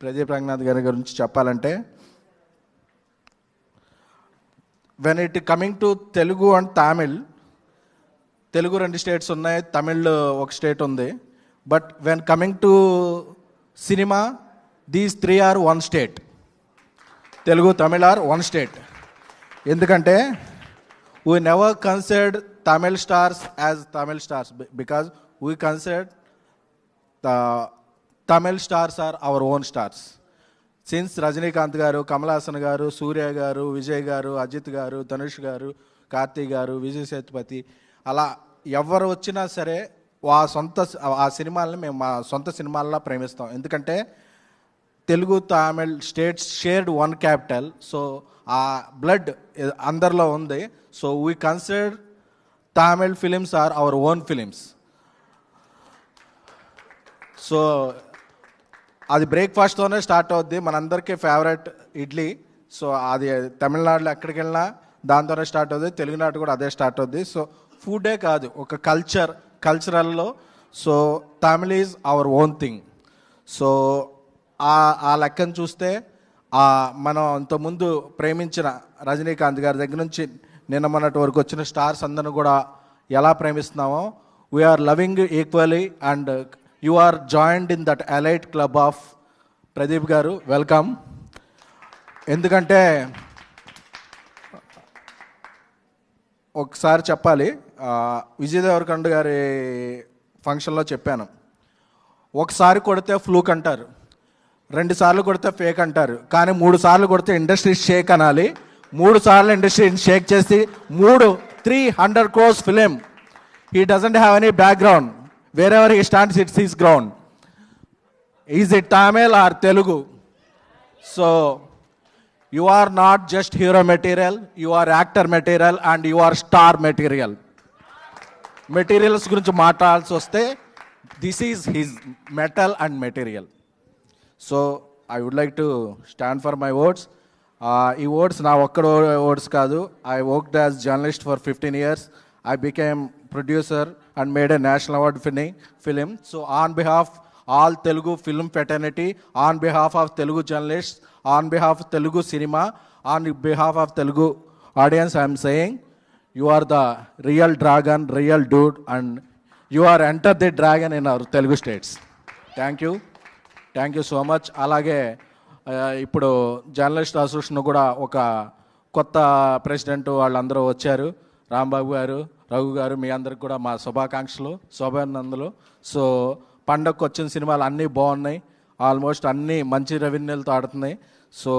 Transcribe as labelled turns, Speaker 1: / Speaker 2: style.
Speaker 1: ప్రదీప్ రంగనాథ్ గారి గురించి చెప్పాలంటే, when it coming to Telugu and Tamil, Telugu 2 states ఉన్నాయి, తమిళ్ ఒక స్టేట్ ఉంది. But when coming to cinema, these 3 are 1 state. Telugu, Tamil are 1 state. ఎందుకంటే we never considered Tamil stars as Tamil stars because we considered the Tamil stars are our own stars. Since Rajinikanth garu, Kamal Haasan garu, Surya garu, Vijay garu, Ajit garu, Dhanush garu, Karthi garu, Vijay Sethupathi, అలా ఎవరు వచ్చినా సరే ఆ సినిమాలని మేము మా సొంత సినిమాల్లో ప్రేమిస్తాం. ఎందుకంటే Telugu, Tamil states shared 1 capital. So ఆ బ్లడ్ అందరిలో ఉంది. So we consider Tamil films are our own films. So అది బ్రేక్ఫాస్ట్తోనే స్టార్ట్ అవుద్ది. మనందరికీ ఫేవరెట్ ఇడ్లీ. సో అది తమిళనాడులో ఎక్కడికి వెళ్ళినా దాంతోనే స్టార్ట్ అవుద్ది. తెలుగునాడు కూడా అదే స్టార్ట్ అవుద్ది. సో ఫుడే కాదు, ఒక కల్చరల్లో so Tamil is our own thing. So ఆ లెక్కను చూస్తే మనం ఇంతకుముందు ప్రేమించిన రజనీకాంత్ గారి దగ్గర నుంచి నిన్న మొన్నటి వరకు వచ్చిన స్టార్స్ అందరిని కూడా ఎలా ప్రేమిస్తున్నామో, we are loving equally and you are joined in that elite club of Pradeep గారు. వెల్కమ్. ఎందుకంటే ఒకసారి చెప్పాలి, విజయ్ దేవరకొండ గారి ఫంక్షన్లో చెప్పాను, ఒకసారి కొడితే ఫ్లూక్ అంటారు, 2 సార్లు కొడితే ఫేక్ అంటారు, కానీ 3 సార్లు కొడితే ఇండస్ట్రీ షేక్ అనాలి. 3 సార్లు ఇండస్ట్రీ షేక్ చేసి 300 crores film. He doesn't have any background. Wherever he stands it's his ground. Is it Tamil or Telugu? So you are not just hero material, you are actor material and you are star material. Materials గురించి మాట్లాడాల్సి వస్తే this is his metal and material. So I would like to stand for my words. ఈ words నా ఒక్కడ words కాదు. I worked as journalist for 15 years. I became producer and made a national award winning film. So on behalf all Telugu film fraternity, on behalf of Telugu journalists, on behalf of Telugu cinema, on behalf of Telugu audience, I am saying you are the real dragon, real dude, and you are entered the dragon in our Telugu states. Thank you so much. అలాగే ఇప్పుడు journalist association కూడా ఒక కొత్త president వాళ్ళందరూ వచ్చారు, రాంబాబు గారు, రఘు గారు, మీ అందరికి కూడా మా శుభాకాంక్షలు, శుభానందలు. సో పండగకు వచ్చిన సినిమాలు అన్నీ బాగున్నాయి, ఆల్మోస్ట్ అన్నీ మంచి రెవెన్యూలతో ఆడుతున్నాయి. సో